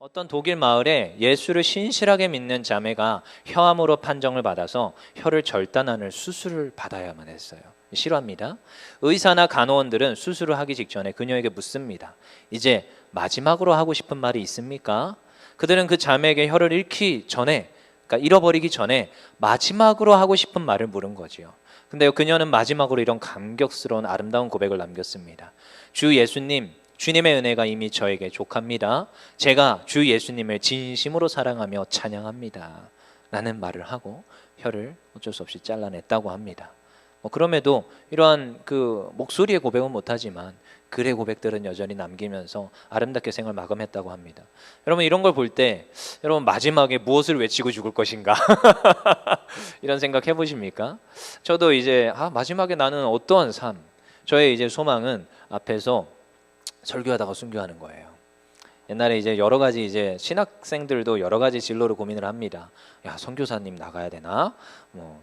어떤 독일 마을에 예수를 신실하게 믿는 자매가 혀암으로 판정을 받아서 혀를 절단하는 수술을 받아야만 했어요. 싫어합니다. 의사나 간호원들은 수술을 하기 직전에 그녀에게 묻습니다. 이제 마지막으로 하고 싶은 말이 있습니까? 그들은 그 자매에게 혀를 잃기 전에, 그러니까 잃어버리기 전에 마지막으로 하고 싶은 말을 물은 거지요. 근데 그녀는 마지막으로 이런 감격스러운 아름다운 고백을 남겼습니다. 주 예수님, 주님의 은혜가 이미 저에게 족합니다. 제가 주 예수님을 진심으로 사랑하며 찬양합니다. 라는 말을 하고 혀를 어쩔 수 없이 잘라냈다고 합니다. 그럼에도 이러한 그 목소리의 고백은 못하지만 글의 고백들은 여전히 남기면서 아름답게 생을 마감했다고 합니다. 여러분 이런 걸 볼 때 여러분 마지막에 무엇을 외치고 죽을 것인가 이런 생각 해보십니까? 저도 이제 마지막에 나는 어떠한 삶, 저의 이제 소망은 앞에서 설교하다가 순교하는 거예요. 옛날에 이제 여러 가지 이제 신학생들도 여러 가지 진로를 고민을 합니다. 야, 선교사님 나가야 되나?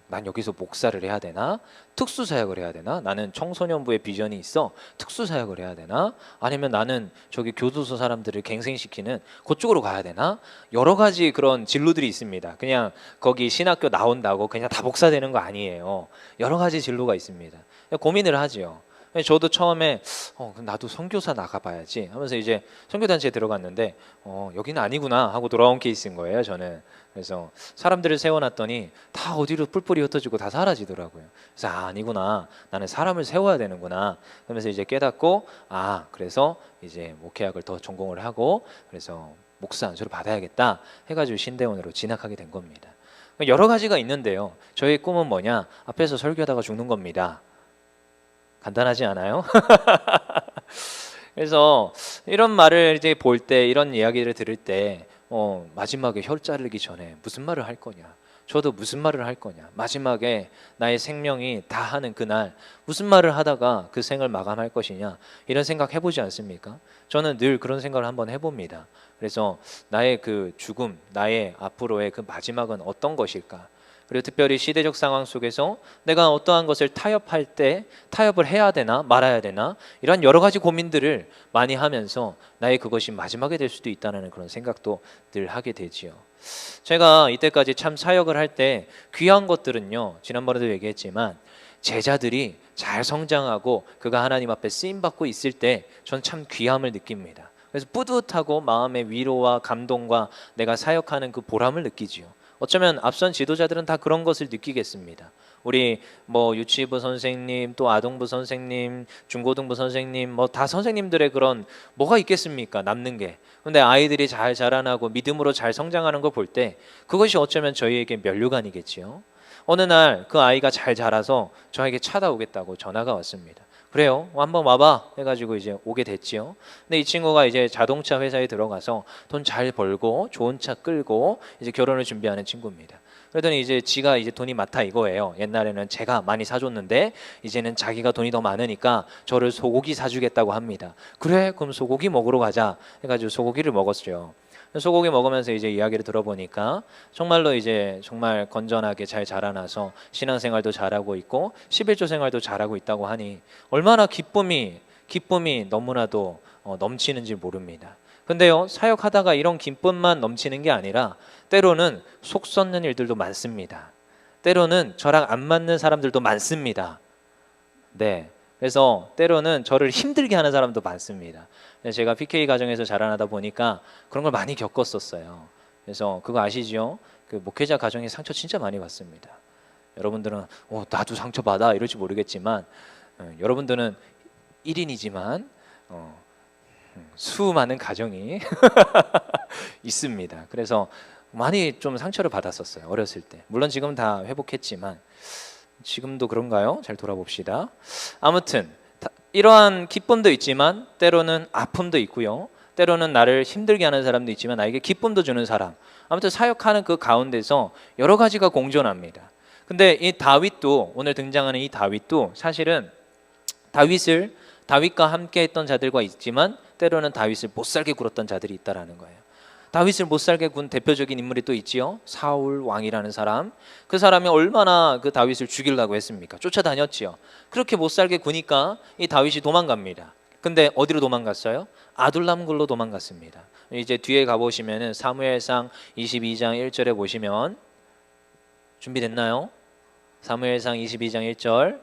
난 여기서 목사를 해야 되나? 특수사역을 해야 되나? 나는 청소년부의 비전이 있어. 특수사역을 해야 되나? 아니면 나는 저기 교도소 사람들을 갱생시키는 그쪽으로 가야 되나? 여러 가지 그런 진로들이 있습니다. 그냥 거기 신학교 나온다고 그냥 다 목사 되는 거 아니에요. 여러 가지 진로가 있습니다. 고민을 하지요. 저도 처음에 나도 선교사 나가봐야지 하면서 이제 선교단체에 들어갔는데 여기는 아니구나 하고 돌아온 케이스인 거예요. 저는 그래서 사람들을 세워놨더니 다 어디로 뿔뿔이 흩어지고 다 사라지더라고요. 그래서 아니구나, 나는 사람을 세워야 되는구나 하면서 이제 깨닫고 그래서 이제 목회학을 더 전공을 하고 그래서 목사 안수를 받아야겠다 해가지고 신대원으로 진학하게 된 겁니다. 여러 가지가 있는데요, 저의 꿈은 뭐냐? 앞에서 설교하다가 죽는 겁니다. 간단하지 않아요? 그래서 이런 말을 이제 볼 때, 이런 이야기를 들을 때 마지막에 혀 자르기 전에 무슨 말을 할 거냐? 저도 무슨 말을 할 거냐? 마지막에 나의 생명이 다 하는 그날 무슨 말을 하다가 그 생을 마감할 것이냐? 이런 생각 해보지 않습니까? 저는 늘 그런 생각을 한번 해봅니다. 그래서 나의 그 죽음, 나의 앞으로의 그 마지막은 어떤 것일까? 그리고 특별히 시대적 상황 속에서 내가 어떠한 것을 타협할 때 타협을 해야 되나 말아야 되나 이런 여러 가지 고민들을 많이 하면서 나의 그것이 마지막이 될 수도 있다는 그런 생각도 늘 하게 되지요. 제가 이때까지 참 사역을 할 때 귀한 것들은요, 지난번에도 얘기했지만 제자들이 잘 성장하고 그가 하나님 앞에 쓰임받고 있을 때 전 참 귀함을 느낍니다. 그래서 뿌듯하고 마음의 위로와 감동과 내가 사역하는 그 보람을 느끼지요. 어쩌면 앞선 지도자들은 다 그런 것을 느끼겠습니다. 우리 유치부 선생님, 또 아동부 선생님, 중고등부 선생님, 다 선생님들의 그런 뭐가 있겠습니까? 남는 게. 근데 아이들이 잘 자라나고 믿음으로 잘 성장하는 걸 볼 때 그것이 어쩌면 저희에게 면류관이겠지요. 어느 날 그 아이가 잘 자라서 저에게 찾아오겠다고 전화가 왔습니다. 그래요, 한번 와봐 해가지고 이제 오게 됐지요. 근데 이 친구가 이제 자동차 회사에 들어가서 돈 잘 벌고 좋은 차 끌고 이제 결혼을 준비하는 친구입니다. 그러더니 이제 지가 이제 돈이 많다 이거예요. 옛날에는 제가 많이 사줬는데 이제는 자기가 돈이 더 많으니까 저를 소고기 사주겠다고 합니다. 그래, 그럼 소고기 먹으러 가자 해가지고 소고기를 먹었어요. 소고기 먹으면서 이제 이야기를 들어보니까 정말로 이제 정말 건전하게 잘 자라나서 신앙생활도 잘하고 있고 11조 생활도 잘하고 있다고 하니 얼마나 기쁨이 너무나도 넘치는지 모릅니다. 근데요, 사역하다가 이런 기쁨만 넘치는 게 아니라 때로는 속 썩는 일들도 많습니다. 때로는 저랑 안 맞는 사람들도 많습니다. 네, 그래서 때로는 저를 힘들게 하는 사람도 많습니다. 제가 PK 가정에서 자라나다 보니까 그런 걸 많이 겪었었어요. 그래서 그거 아시죠? 그 목회자 가정에 상처 진짜 많이 받습니다. 여러분들은 나도 상처 받아 이럴지 모르겠지만 여러분들은 1인이지만 수많은 가정이 있습니다. 그래서 많이 좀 상처를 받았었어요, 어렸을 때. 물론 지금 다 회복했지만 지금도 그런가요? 잘 돌아봅시다. 아무튼 이러한 기쁨도 있지만 때로는 아픔도 있고요, 때로는 나를 힘들게 하는 사람도 있지만 나에게 기쁨도 주는 사람, 아무튼 사역하는 그 가운데서 여러 가지가 공존합니다. 근데 이 다윗도, 오늘 등장하는 이 다윗도 사실은 다윗과 함께 했던 자들과 있지만 때로는 다윗을 못살게 굴었던 자들이 있다라는 거예요. 다윗을 못살게 군 대표적인 인물이 또 있지요. 사울 왕이라는 사람. 그 사람이 얼마나 그 다윗을 죽이려고 했습니까? 쫓아다녔지요. 그렇게 못살게 구니까 이 다윗이 도망갑니다. 근데 어디로 도망갔어요? 아둘람 굴로 도망갔습니다. 이제 뒤에 가보시면은 사무엘상 22장 1절에 보시면, 준비됐나요? 사무엘상 22장 1절.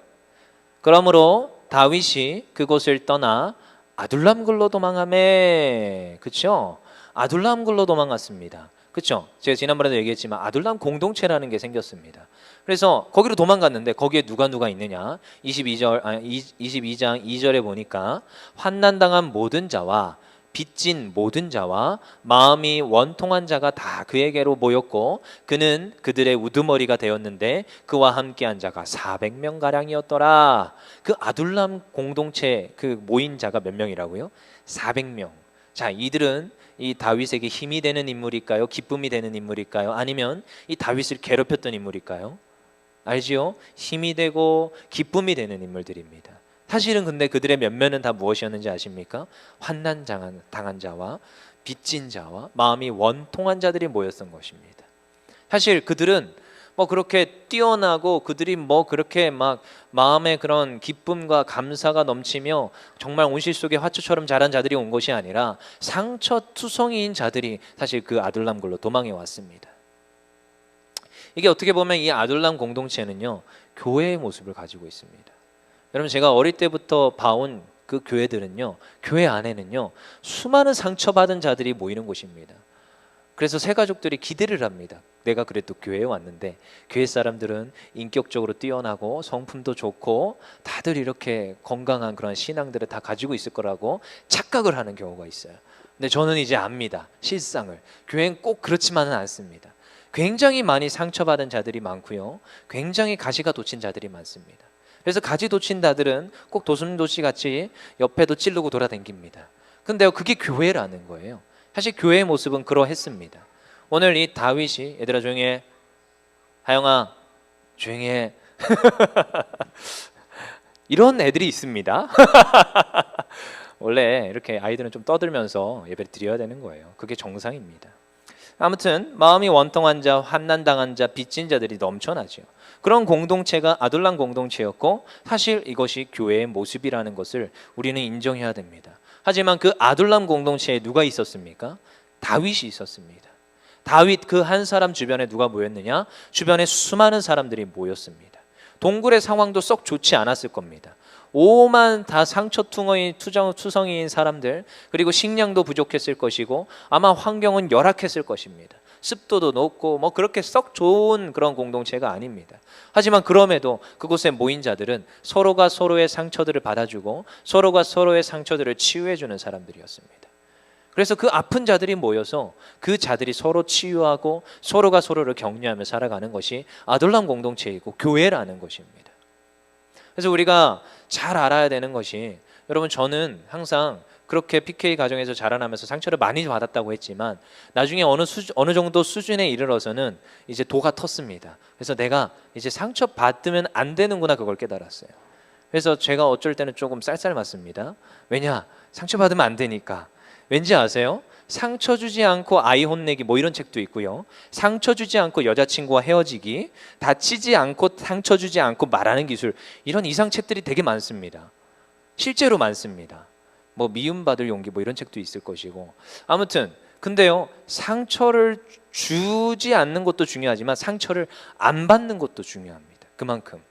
그러므로 다윗이 그곳을 떠나 아둘람굴로 도망하매. 그쵸? 아둘람굴로 도망갔습니다. 그쵸? 제가 지난번에도 얘기했지만 아둘람 공동체라는 게 생겼습니다. 그래서 거기로 도망갔는데 거기에 누가 있느냐? 22장 2절에 보니까 환난당한 모든 자와 빚진 모든 자와 마음이 원통한 자가 다 그에게로 모였고 그는 그들의 우두머리가 되었는데 그와 함께한 자가 400명 가량이었더라. 그 아둘람 공동체 그 모인 자가 몇 명이라고요? 400명. 자, 이들은 이 다윗에게 힘이 되는 인물일까요? 기쁨이 되는 인물일까요? 아니면 이 다윗을 괴롭혔던 인물일까요? 알지요? 힘이 되고 기쁨이 되는 인물들입니다. 사실은 근데 그들의 면면은 다 무엇이었는지 아십니까? 환난 당한 자와 빚진 자와 마음이 원통한 자들이 모였던 것입니다. 사실 그들은 뭐 그렇게 뛰어나고 그들이 뭐 그렇게 막 마음에 그런 기쁨과 감사가 넘치며 정말 온실 속의 화초처럼 자란 자들이 온 것이 아니라 상처투성이인 자들이 사실 그 아둘람굴로 도망해 왔습니다. 이게 어떻게 보면 이 아둘람 공동체는요, 교회의 모습을 가지고 있습니다. 여러분, 제가 어릴 때부터 봐온 그 교회들은요, 교회 안에는요 수많은 상처받은 자들이 모이는 곳입니다. 그래서 새 가족들이 기대를 합니다. 내가 그래도 교회에 왔는데 교회 사람들은 인격적으로 뛰어나고 성품도 좋고 다들 이렇게 건강한 그런 신앙들을 다 가지고 있을 거라고 착각을 하는 경우가 있어요. 근데 저는 이제 압니다. 실상을. 교회는 꼭 그렇지만은 않습니다. 굉장히 많이 상처받은 자들이 많고요, 굉장히 가시가 돋친 자들이 많습니다. 그래서 가지 돋친 자들은 꼭 도순도시 같이 옆에도 찌르고 돌아다닙니다. 근데요, 그게 교회라는 거예요. 사실 교회의 모습은 그러했습니다. 오늘 이 다윗이, 얘들아 조용히 해, 하영아 조용히 해 이런 애들이 있습니다. 원래 이렇게 아이들은 좀 떠들면서 예배를 드려야 되는 거예요. 그게 정상입니다. 아무튼 마음이 원통한 자, 환난당한 자, 빚진 자들이 넘쳐나죠. 그런 공동체가 아둘람 공동체였고 사실 이것이 교회의 모습이라는 것을 우리는 인정해야 됩니다. 하지만 그 아둘람 공동체에 누가 있었습니까? 다윗이 있었습니다. 다윗 그 한 사람 주변에 누가 모였느냐? 주변에 수많은 사람들이 모였습니다. 동굴의 상황도 썩 좋지 않았을 겁니다. 오만 다 상처투성이인 사람들, 그리고 식량도 부족했을 것이고 아마 환경은 열악했을 것입니다. 습도도 높고 뭐 그렇게 썩 좋은 그런 공동체가 아닙니다. 하지만 그럼에도 그곳에 모인 자들은 서로가 서로의 상처들을 받아주고 서로가 서로의 상처들을 치유해주는 사람들이었습니다. 그래서 그 아픈 자들이 모여서 그 자들이 서로 치유하고 서로가 서로를 격려하며 살아가는 것이 아둘람 공동체이고 교회라는 것입니다. 그래서 우리가 잘 알아야 되는 것이, 여러분, 저는 항상 그렇게 PK 가정에서 자라나면서 상처를 많이 받았다고 했지만 나중에 어느 정도 수준에 이르러서는 이제 도가 텄습니다. 그래서 내가 이제 상처 받으면 안 되는구나, 그걸 깨달았어요. 그래서 제가 어쩔 때는 조금 쌀쌀 맞습니다. 왜냐? 상처 받으면 안 되니까. 왠지 아세요? 상처 주지 않고 아이 혼내기 뭐 이런 책도 있고요, 상처 주지 않고 여자친구와 헤어지기, 다치지 않고 상처 주지 않고 말하는 기술, 이런 이상 책들이 되게 많습니다. 실제로 많습니다. 뭐 미움받을 용기 뭐 이런 책도 있을 것이고. 아무튼 근데요, 상처를 주지 않는 것도 중요하지만 상처를 안 받는 것도 중요합니다. 그만큼.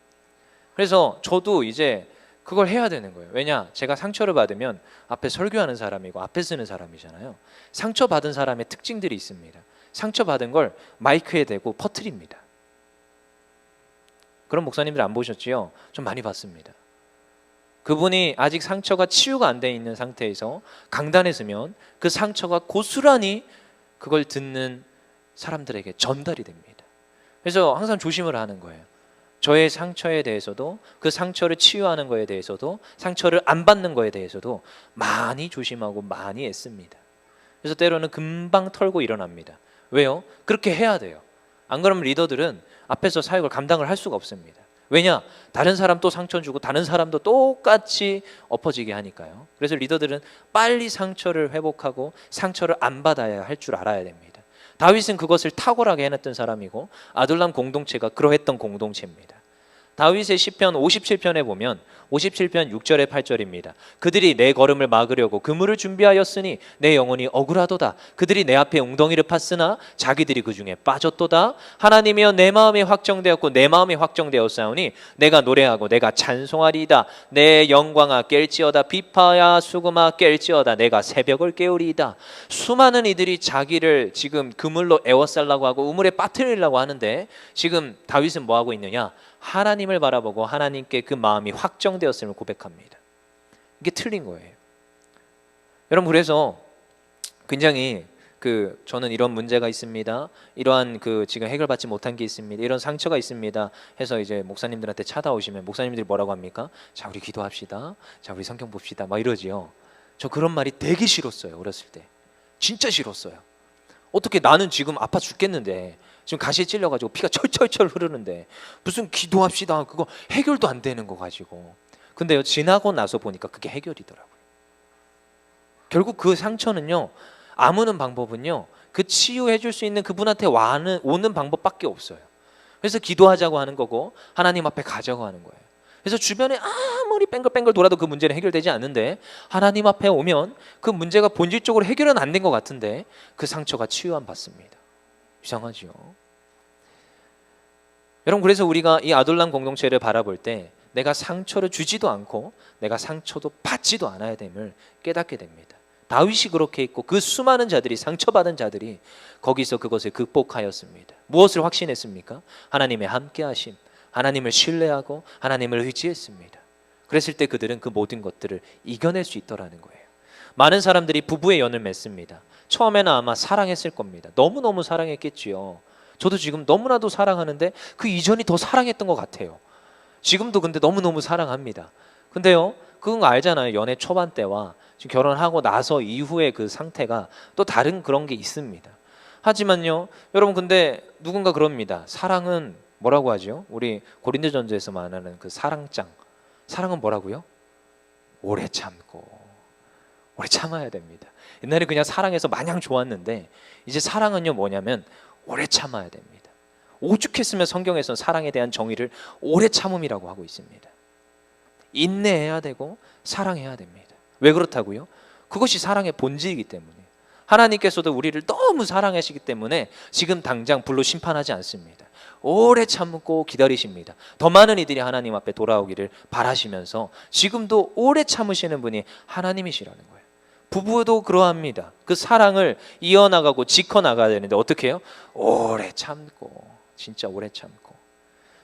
그래서 저도 이제 그걸 해야 되는 거예요. 왜냐? 제가 상처를 받으면 앞에 설교하는 사람이고 앞에 쓰는 사람이잖아요. 상처받은 사람의 특징들이 있습니다. 상처받은 걸 마이크에 대고 퍼뜨립니다. 그런 목사님들 안 보셨지요? 좀 많이 봤습니다. 그분이 아직 상처가 치유가 안 돼 있는 상태에서 강단에 서면 그 상처가 고스란히 그걸 듣는 사람들에게 전달이 됩니다. 그래서 항상 조심을 하는 거예요. 저의 상처에 대해서도, 그 상처를 치유하는 거에 대해서도, 상처를 안 받는 거에 대해서도 많이 조심하고 많이 애씁니다. 그래서 때로는 금방 털고 일어납니다. 왜요? 그렇게 해야 돼요. 안 그러면 리더들은 앞에서 사역을 감당을 할 수가 없습니다. 왜냐? 다른 사람 또 상처 주고 다른 사람도 똑같이 엎어지게 하니까요. 그래서 리더들은 빨리 상처를 회복하고 상처를 안 받아야 할 줄 알아야 됩니다. 다윗은 그것을 탁월하게 해냈던 사람이고 아둘람 공동체가 그러했던 공동체입니다. 다윗의 시편 57편에 보면 57편 6절에 8절입니다. 그들이 내 걸음을 막으려고 그물을 준비하였으니 내 영혼이 억울하도다. 그들이 내 앞에 웅덩이를 팠으나 자기들이 그 중에 빠졌도다. 하나님이여 내 마음이 확정되었고 내 마음이 확정되었사오니 내가 노래하고 내가 찬송하리이다. 내 영광아 깰지어다. 비파야 수금아 깰지어다. 내가 새벽을 깨우리이다. 수많은 이들이 자기를 지금 그물로 에워싸려고 하고 우물에 빠뜨리려고 하는데 지금 다윗은 뭐 하고 있느냐? 하나님을 바라보고 하나님께 그 마음이 확정되었음을 고백합니다. 이게 틀린 거예요. 여러분, 그래서 굉장히 저는 이런 문제가 있습니다. 이러한 지금 해결받지 못한 게 있습니다. 이런 상처가 있습니다. 해서 이제 목사님들한테 찾아오시면 목사님들이 뭐라고 합니까? 자, 우리 기도합시다. 자, 우리 성경 봅시다. 막 이러지요. 저 그런 말이 되게 싫었어요. 어렸을 때. 진짜 싫었어요. 어떻게 나는 지금 아파 죽겠는데 지금 가시에 찔려가지고 피가 철철철 흐르는데 무슨 기도합시다 그거 해결도 안 되는 거 가지고. 근데요, 지나고 나서 보니까 그게 해결이더라고요. 결국 그 상처는요, 아무는 방법은요, 그 치유해 줄 수 있는 그분한테 오는 방법밖에 없어요. 그래서 기도하자고 하는 거고 하나님 앞에 가자고 하는 거예요. 그래서 주변에 아무리 뺑글뺑글 돌아도 그 문제는 해결되지 않는데 하나님 앞에 오면 그 문제가 본질적으로 해결은 안 된 것 같은데 그 상처가 치유함 받습니다. 이상하지요. 여러분, 그래서 우리가 이 아둘람 공동체를 바라볼 때 내가 상처를 주지도 않고 내가 상처도 받지도 않아야 됨을 깨닫게 됩니다. 다윗이 그렇게 했고 그 수많은 자들이, 상처받은 자들이 거기서 그것을 극복하였습니다. 무엇을 확신했습니까? 하나님의 함께하심, 하나님을 신뢰하고 하나님을 의지했습니다. 그랬을 때 그들은 그 모든 것들을 이겨낼 수 있더라는 거예요. 많은 사람들이 부부의 연을 맺습니다. 처음에는 아마 사랑했을 겁니다. 너무너무 사랑했겠지요. 저도 지금 너무나도 사랑하는데 그 이전이 더 사랑했던 것 같아요. 지금도 근데 너무너무 사랑합니다. 근데요, 그건 알잖아요. 연애 초반 때와 지금 결혼하고 나서 이후의 그 상태가 또 다른 그런 게 있습니다. 하지만요, 여러분, 근데 누군가 그럽니다. 사랑은 뭐라고 하죠? 우리 고린도전서에서 말하는 그 사랑장. 사랑은 뭐라고요? 오래 참고 오래 참아야 됩니다. 옛날에 그냥 사랑해서 마냥 좋았는데 이제 사랑은요 뭐냐면 오래 참아야 됩니다. 오죽했으면 성경에서는 사랑에 대한 정의를 오래 참음이라고 하고 있습니다. 인내해야 되고 사랑해야 됩니다. 왜 그렇다고요? 그것이 사랑의 본질이기 때문에. 하나님께서도 우리를 너무 사랑하시기 때문에 지금 당장 불로 심판하지 않습니다. 오래 참고 기다리십니다. 더 많은 이들이 하나님 앞에 돌아오기를 바라시면서 지금도 오래 참으시는 분이 하나님이시라는 거예요. 부부도 그러합니다. 그 사랑을 이어나가고 지켜나가야 되는데 어떻게 해요? 오래 참고, 진짜 오래 참고.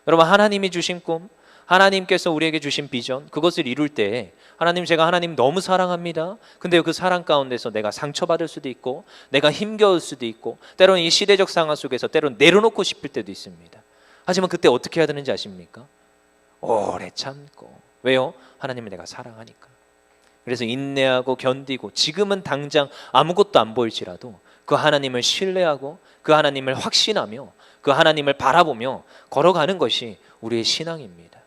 여러분, 하나님이 주신 꿈, 하나님께서 우리에게 주신 비전, 그것을 이룰 때 하나님, 제가 하나님 너무 사랑합니다. 근데 그 사랑 가운데서 내가 상처받을 수도 있고 내가 힘겨울 수도 있고 때로는 이 시대적 상황 속에서 때로는 내려놓고 싶을 때도 있습니다. 하지만 그때 어떻게 해야 되는지 아십니까? 오래 참고. 왜요? 하나님을 내가 사랑하니까. 그래서 인내하고 견디고 지금은 당장 아무것도 안 보일지라도 그 하나님을 신뢰하고 그 하나님을 확신하며 그 하나님을 바라보며 걸어가는 것이 우리의 신앙입니다.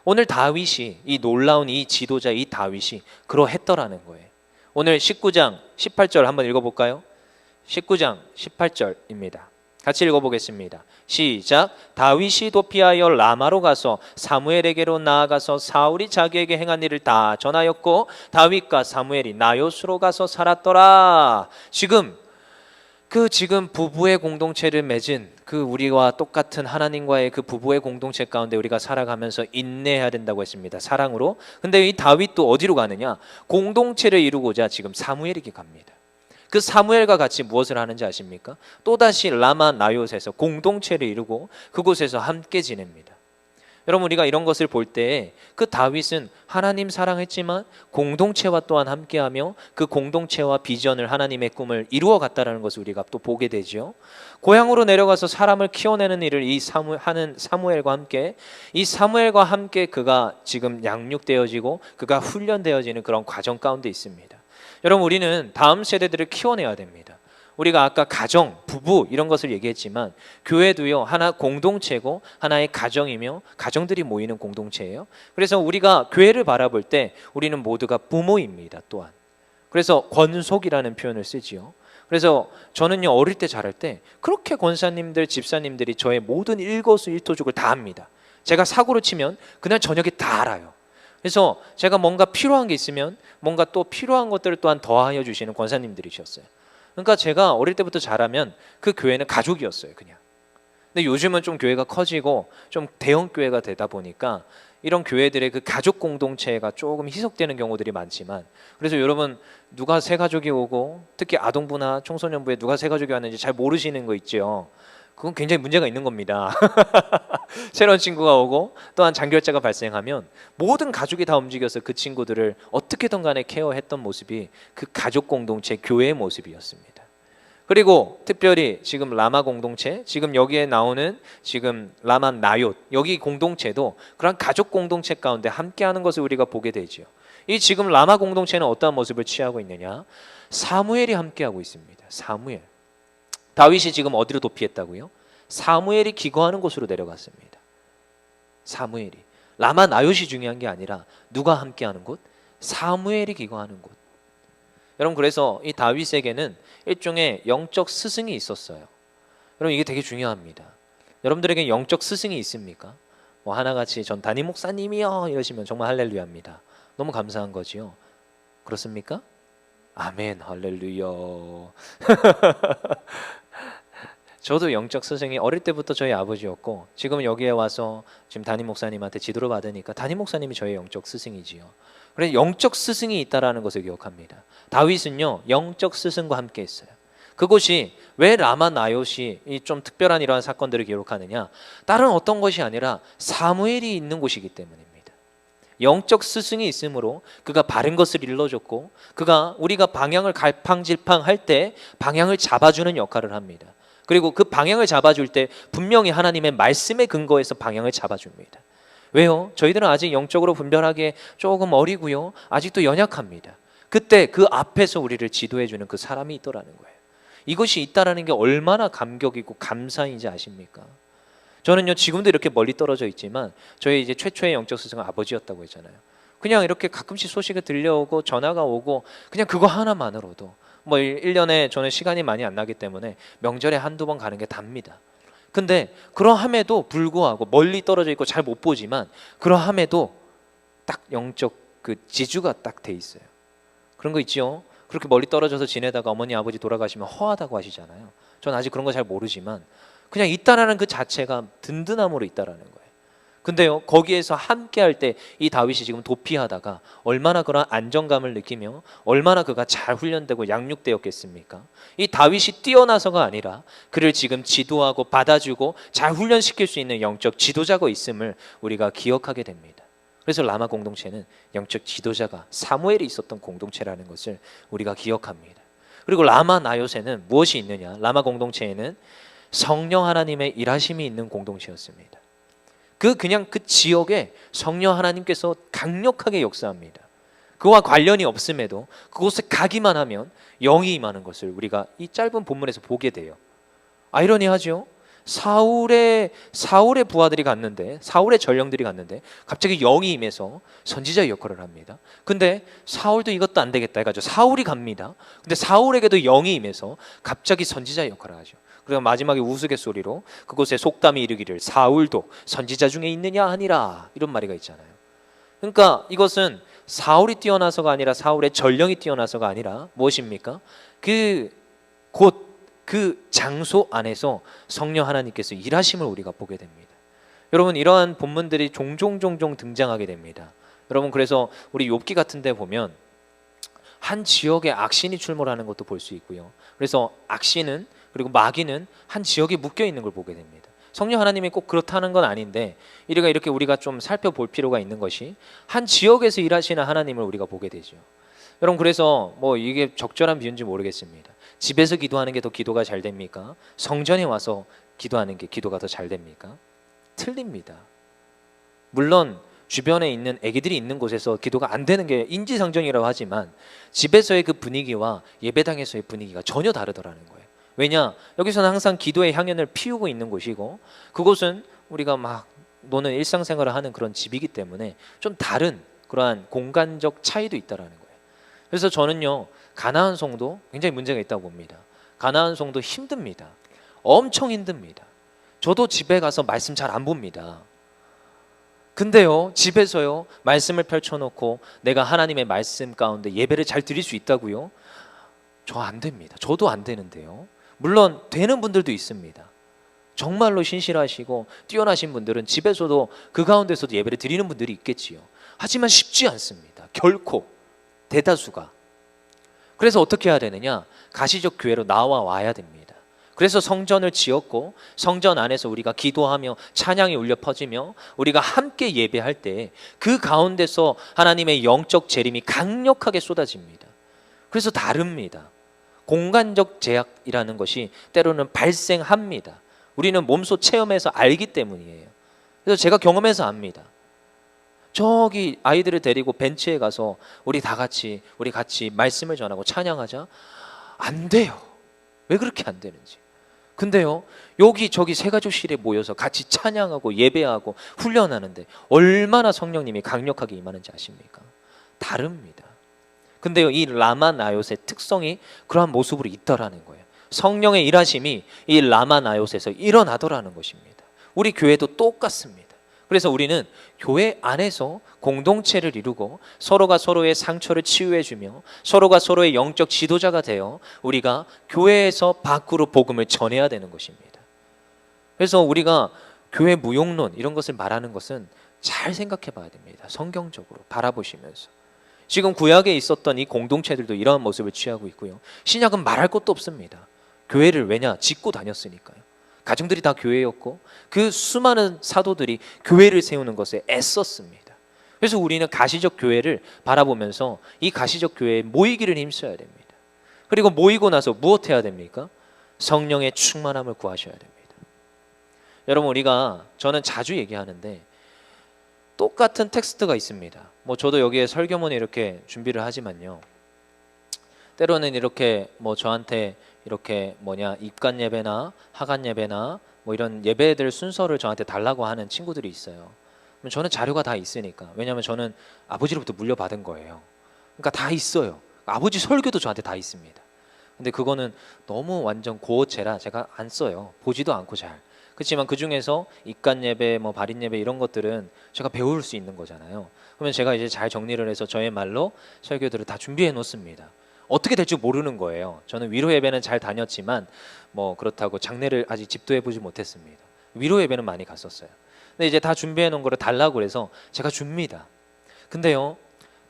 오늘 다윗이, 이 놀라운 이 지도자 이 다윗이 그러했더라는 거예요. 오늘 19장 18절 한번 읽어볼까요? 19장 18절입니다. 같이 읽어보겠습니다. 시작. 다윗이 도피하여 라마로 가서 사무엘에게로 나아가서 사울이 자기에게 행한 일을 다 전하였고 다윗과 사무엘이 나요스로 가서 살았더라. 지금 부부의 공동체를 맺은 그 우리와 똑같은 하나님과의 그 부부의 공동체 가운데 우리가 살아가면서 인내해야 된다고 했습니다. 사랑으로. 근데 이 다윗도 어디로 가느냐? 공동체를 이루고자 지금 사무엘에게 갑니다. 그 사무엘과 같이 무엇을 하는지 아십니까? 또다시 라마 나요스에서 공동체를 이루고 그곳에서 함께 지냅니다. 여러분, 우리가 이런 것을 볼 때 그 다윗은 하나님 사랑했지만 공동체와 또한 함께하며 그 공동체와 비전을, 하나님의 꿈을 이루어 갔다라는 것을 우리가 또 보게 되죠. 고향으로 내려가서 사람을 키워내는 일을 하는 사무엘과 함께 그가 지금 양육되어지고 그가 훈련되어지는 그런 과정 가운데 있습니다. 여러분, 우리는 다음 세대들을 키워내야 됩니다. 우리가 아까 가정, 부부 이런 것을 얘기했지만 교회도요, 하나 공동체고 하나의 가정이며 가정들이 모이는 공동체예요. 그래서 우리가 교회를 바라볼 때 우리는 모두가 부모입니다. 또한 그래서 권속이라는 표현을 쓰지요. 그래서 저는요, 어릴 때 자랄 때 그렇게 권사님들, 집사님들이 저의 모든 일거수일투족을 다 합니다. 제가 사고를 치면 그날 저녁에 다 알아요. 그래서 제가 뭔가 필요한 게 있으면 뭔가 또 필요한 것들을 또한 더하여 주시는 권사님들이셨어요. 그러니까 제가 어릴 때부터 자라면 그 교회는 가족이었어요, 그냥. 근데 요즘은 좀 교회가 커지고 좀 대형 교회가 되다 보니까 이런 교회들의 그 가족 공동체가 조금 희석되는 경우들이 많지만, 그래서 여러분 누가 새 가족이 오고 특히 아동부나 청소년부에 누가 새 가족이 왔는지 잘 모르시는 거 있죠. 그건 굉장히 문제가 있는 겁니다. 새로운 친구가 오고 또한 잔결자가 발생하면 모든 가족이 다 움직여서 그 친구들을 어떻게든 간에 케어했던 모습이 그 가족 공동체 교회의 모습이었습니다. 그리고 특별히 지금 라마 공동체, 지금 여기에 나오는 지금 라마 나얏, 여기 공동체도 그런 가족 공동체 가운데 함께하는 것을 우리가 보게 되죠. 이 지금 라마 공동체는 어떠한 모습을 취하고 있느냐? 사무엘이 함께하고 있습니다. 사무엘. 다윗이 지금 어디로 도피했다고요? 사무엘이 기거하는 곳으로 내려갔습니다. 사무엘이. 라마 나얏이 중요한 게 아니라 누가 함께하는 곳? 사무엘이 기거하는 곳. 여러분, 그래서 이 다윗에게는 일종의 영적 스승이 있었어요. 여러분, 이게 되게 중요합니다. 여러분들에게 영적 스승이 있습니까? 뭐 하나같이 전 담임 목사님이요 이러시면 정말 할렐루야입니다. 너무 감사한 거지요. 그렇습니까? 아멘, 할렐루야. 저도 영적 스승이 어릴 때부터 저희 아버지였고, 지금 여기에 와서 지금 담임 목사님한테 지도를 받으니까 담임 목사님이 저의 영적 스승이지요. 그래서 영적 스승이 있다라는 것을 기억합니다. 다윗은요, 영적 스승과 함께 했어요. 그곳이 왜 라마 나얏이 좀 특별한 이러한 사건들을 기록하느냐? 다른 어떤 것이 아니라 사무엘이 있는 곳이기 때문입니다. 영적 스승이 있으므로 그가 바른 것을 일러줬고, 그가 우리가 방향을 갈팡질팡할 때 방향을 잡아주는 역할을 합니다. 그리고 그 방향을 잡아줄 때 분명히 하나님의 말씀에 근거해서 방향을 잡아줍니다. 왜요? 저희들은 아직 영적으로 분별하기에 조금 어리고요, 아직도 연약합니다. 그때 그 앞에서 우리를 지도해주는 그 사람이 있더라는 거예요. 이것이 있다라는 게 얼마나 감격이고 감사인지 아십니까? 저는요, 지금도 이렇게 멀리 떨어져 있지만 저희 이제 최초의 영적 스승은 아버지였다고 했잖아요. 그냥 이렇게 가끔씩 소식이 들려오고 전화가 오고 그냥 그거 하나만으로도 뭐 1년에 저는 시간이 많이 안 나기 때문에 명절에 한두 번 가는 게 답니다. 근데 그러함에도 불구하고 멀리 떨어져 있고 잘 못 보지만 그러함에도 딱 영적 그 지주가 딱 돼 있어요. 그런 거 있죠. 그렇게 멀리 떨어져서 지내다가 어머니 아버지 돌아가시면 허하다고 하시잖아요. 전 아직 그런 거 잘 모르지만 그냥 있다라는 그 자체가 든든함으로 있다라는 거예요. 근데요, 거기에서 함께 할 때 이 다윗이 지금 도피하다가 얼마나 그런 안정감을 느끼며 얼마나 그가 잘 훈련되고 양육되었겠습니까? 이 다윗이 뛰어나서가 아니라 그를 지금 지도하고 받아주고 잘 훈련시킬 수 있는 영적 지도자가 있음을 우리가 기억하게 됩니다. 그래서 라마 공동체는 영적 지도자가 사무엘이 있었던 공동체라는 것을 우리가 기억합니다. 그리고 라마 나얏에는 무엇이 있느냐? 라마 공동체에는 성령 하나님의 일하심이 있는 공동체였습니다. 그냥 그 지역에 성령 하나님께서 강력하게 역사합니다. 그와 관련이 없음에도 그곳에 가기만 하면 영이 임하는 것을 우리가 이 짧은 본문에서 보게 돼요. 아이러니하죠? 사울의 부하들이 갔는데, 사울의 전령들이 갔는데 갑자기 영이 임해서 선지자의 역할을 합니다. 근데 사울도 이것도 안 되겠다 해가지고 사울이 갑니다. 근데 사울에게도 영이 임해서 갑자기 선지자의 역할을 하죠. 그리고 마지막에 우스갯소리로 그곳에 속담이 이르기를 사울도 선지자 중에 있느냐 하니라, 이런 말이 있잖아요. 그러니까 이것은 사울이 뛰어나서가 아니라 사울의 전령이 뛰어나서가 아니라 무엇입니까? 그 장소 안에서 성령 하나님께서 일하심을 우리가 보게 됩니다. 여러분, 이러한 본문들이 종종 등장하게 됩니다. 여러분, 그래서 우리 욥기 같은 데 보면 한 지역에 악신이 출몰하는 것도 볼 수 있고요. 그래서 악신은, 그리고 마귀는 한 지역에 묶여 있는 걸 보게 됩니다. 성령 하나님이 꼭 그렇다는 건 아닌데 이렇게 우리가 좀 살펴볼 필요가 있는 것이 한 지역에서 일하시는 하나님을 우리가 보게 되죠. 여러분, 그래서 뭐 이게 적절한 비유인지 모르겠습니다. 집에서 기도하는 게 더 기도가 잘 됩니까? 성전에 와서 기도하는 게 기도가 더 잘 됩니까? 틀립니다. 물론 주변에 있는 아기들이 있는 곳에서 기도가 안 되는 게 인지상정이라고 하지만 집에서의 그 분위기와 예배당에서의 분위기가 전혀 다르더라는 거예요. 왜냐? 여기서는 항상 기도의 향연을 피우고 있는 곳이고 그곳은 우리가 막 노는 일상생활을 하는 그런 집이기 때문에 좀 다른 그러한 공간적 차이도 있다라는 거예요. 그래서 저는요, 가나안 성도 굉장히 문제가 있다고 봅니다. 가나안 성도 힘듭니다. 엄청 힘듭니다. 저도 집에 가서 말씀 잘 안 봅니다. 근데요, 집에서요, 말씀을 펼쳐놓고 내가 하나님의 말씀 가운데 예배를 잘 드릴 수 있다고요? 저 안 됩니다. 저도 안 되는데요. 물론 되는 분들도 있습니다. 정말로 신실하시고 뛰어나신 분들은 집에서도 그 가운데서도 예배를 드리는 분들이 있겠지요. 하지만 쉽지 않습니다. 결코 대다수가. 그래서 어떻게 해야 되느냐? 가시적 교회로 나와 와야 됩니다. 그래서 성전을 지었고 성전 안에서 우리가 기도하며 찬양이 울려 퍼지며 우리가 함께 예배할 때 그 가운데서 하나님의 영적 재림이 강력하게 쏟아집니다. 그래서 다릅니다. 공간적 제약이라는 것이 때로는 발생합니다. 우리는 몸소 체험해서 알기 때문이에요. 그래서 제가 경험해서 압니다. 저기 아이들을 데리고 벤치에 가서 우리 같이 말씀을 전하고 찬양하자. 안 돼요. 왜 그렇게 안 되는지. 근데요, 여기 저기 새가족실에 모여서 같이 찬양하고 예배하고 훈련하는데 얼마나 성령님이 강력하게 임하는지 아십니까? 다릅니다. 근데요, 이 라마나요스의 특성이 그러한 모습으로 있더라는 거예요. 성령의 일하심이 이 라마나요스에서 일어나더라는 것입니다. 우리 교회도 똑같습니다. 그래서 우리는 교회 안에서 공동체를 이루고 서로가 서로의 상처를 치유해주며 서로가 서로의 영적 지도자가 되어 우리가 교회에서 밖으로 복음을 전해야 되는 것입니다. 그래서 우리가 교회 무용론 이런 것을 말하는 것은 잘 생각해 봐야 됩니다. 성경적으로 바라보시면서. 지금 구약에 있었던 이 공동체들도 이러한 모습을 취하고 있고요. 신약은 말할 것도 없습니다. 교회를 왜냐? 짓고 다녔으니까요. 가정들이 다 교회였고 그 수많은 사도들이 교회를 세우는 것에 애썼습니다. 그래서 우리는 가시적 교회를 바라보면서 이 가시적 교회에 모이기를 힘써야 됩니다. 그리고 모이고 나서 무엇 해야 됩니까? 성령의 충만함을 구하셔야 됩니다. 여러분, 저는 자주 얘기하는데 똑같은 텍스트가 있습니다. 저도 여기에 설교문을 이렇게 준비를 하지만요, 때로는 이렇게 저한테 이렇게 입간 예배나 하간 예배나 이런 예배들 순서를 저한테 달라고 하는 친구들이 있어요. 저는 자료가 다 있으니까. 왜냐하면 저는 아버지로부터 물려받은 거예요. 그러니까 다 있어요. 아버지 설교도 저한테 다 있습니다. 근데 그거는 너무 완전 고어체라 제가 안 써요. 보지도 않고 잘. 그렇지만 그 중에서 입간 예배, 발인 예배 이런 것들은 제가 배울 수 있는 거잖아요. 그러면 제가 이제 잘 정리를 해서 저의 말로 설교들을 다 준비해 놓습니다. 어떻게 될 줄 모르는 거예요. 저는 위로 예배는 잘 다녔지만 그렇다고 장례를 아직 집도해 보지 못했습니다. 위로 예배는 많이 갔었어요. 근데 이제 다 준비해 놓은 거를 달라고 그래서 제가 줍니다. 근데요,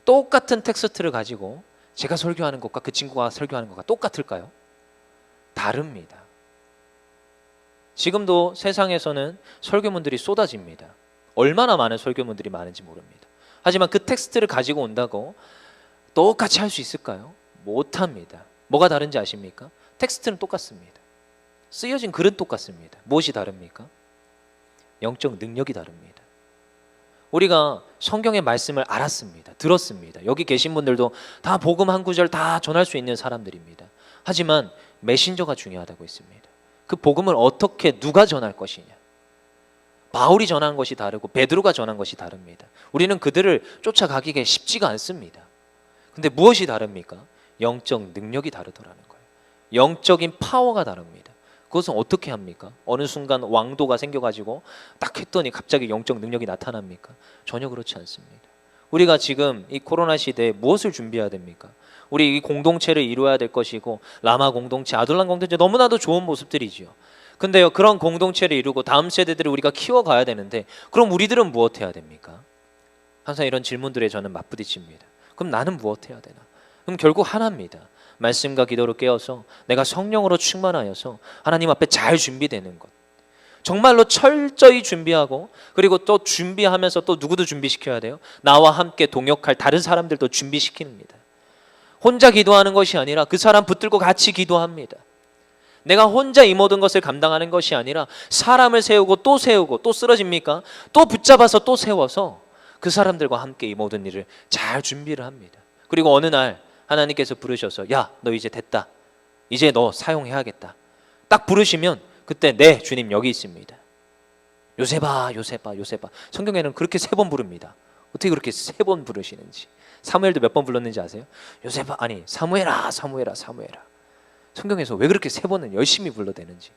똑같은 텍스트를 가지고 제가 설교하는 것과 그 친구가 설교하는 것과 똑같을까요? 다릅니다. 지금도 세상에서는 설교문들이 쏟아집니다. 얼마나 많은 설교문들이 많은지 모릅니다. 하지만 그 텍스트를 가지고 온다고 똑같이 할 수 있을까요? 못합니다. 뭐가 다른지 아십니까? 텍스트는 똑같습니다. 쓰여진 글은 똑같습니다. 무엇이 다릅니까? 영적 능력이 다릅니다. 우리가 성경의 말씀을 알았습니다. 들었습니다. 여기 계신 분들도 다 복음 한 구절 다 전할 수 있는 사람들입니다. 하지만 메신저가 중요하다고 했습니다. 그 복음을 어떻게 누가 전할 것이냐. 바울이 전한 것이 다르고 베드로가 전한 것이 다릅니다. 우리는 그들을 쫓아가기가 쉽지가 않습니다. 근데 무엇이 다릅니까? 영적 능력이 다르더라는 거예요. 영적인 파워가 다릅니다. 그것은 어떻게 합니까? 어느 순간 왕도가 생겨가지고 딱 했더니 갑자기 영적 능력이 나타납니까? 전혀 그렇지 않습니다. 우리가 지금 이 코로나 시대에 무엇을 준비해야 됩니까? 우리 이 공동체를 이루어야 될 것이고, 라마 공동체, 아둘람 공동체 너무나도 좋은 모습들이지요. 근데요, 그런 공동체를 이루고 다음 세대들을 우리가 키워가야 되는데, 그럼 우리들은 무엇 해야 됩니까? 항상 이런 질문들에 저는 맞부딪힙니다. 그럼 나는 무엇 해야 되나? 그럼 결국 하나입니다. 말씀과 기도로 깨어서 내가 성령으로 충만하여서 하나님 앞에 잘 준비되는 것, 정말로 철저히 준비하고, 그리고 또 준비하면서 또 누구도 준비시켜야 돼요. 나와 함께 동역할 다른 사람들도 준비시킵니다. 혼자 기도하는 것이 아니라 그 사람 붙들고 같이 기도합니다. 내가 혼자 이 모든 것을 감당하는 것이 아니라 사람을 세우고 또 쓰러집니까? 또 붙잡아서 또 세워서 그 사람들과 함께 이 모든 일을 잘 준비를 합니다. 그리고 어느 날 하나님께서 부르셔서, 야, 너 이제 됐다. 이제 너 사용해야겠다. 딱 부르시면 그때, 네, 주님 여기 있습니다. 요셉아, 요셉아, 요셉아. 성경에는 그렇게 3번 부릅니다. 어떻게 그렇게 3번 부르시는지. 사무엘도 몇 번 불렀는지 아세요? 요셉아, 아니 사무엘아, 사무엘아, 사무엘아. 성경에서 왜 그렇게 3번을 열심히 불러대는지.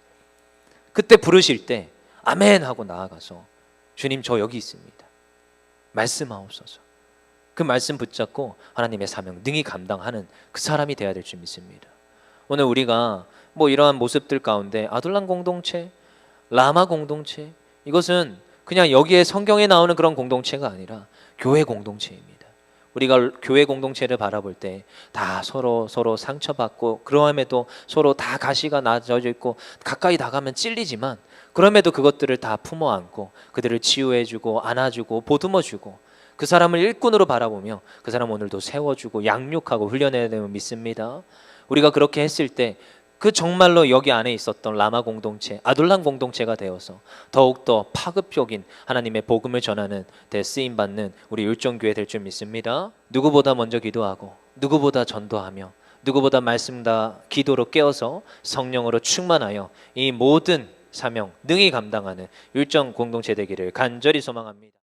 그때 부르실 때 아멘 하고 나아가서, 주님 저 여기 있습니다. 말씀하옵소서. 그 말씀 붙잡고 하나님의 사명 능히 감당하는 그 사람이 되어야 될 줄 믿습니다. 오늘 우리가 뭐 이러한 모습들 가운데 아둘람 공동체, 라마 공동체, 이것은 그냥 여기에 성경에 나오는 그런 공동체가 아니라 교회 공동체입니다. 우리가 교회 공동체를 바라볼 때 다 서로 상처받고 그러함에도 서로 다 가시가 나져져 있고 가까이 나가면 찔리지만 그럼에도 그것들을 다 품어 안고 그들을 치유해주고 안아주고 보듬어주고 그 사람을 일꾼으로 바라보며 그 사람 오늘도 세워주고 양육하고 훈련해야 되는 믿습니다. 우리가 그렇게 했을 때 그 정말로 여기 안에 있었던 라마 공동체, 아둘람 공동체가 되어서 더욱더 파급적인 하나님의 복음을 전하는 데 쓰임받는 우리 율정교회 될 줄 믿습니다. 누구보다 먼저 기도하고 누구보다 전도하며 누구보다 말씀과 기도로 깨어서 성령으로 충만하여 이 모든 사명 능히 감당하는 율정 공동체 되기를 간절히 소망합니다.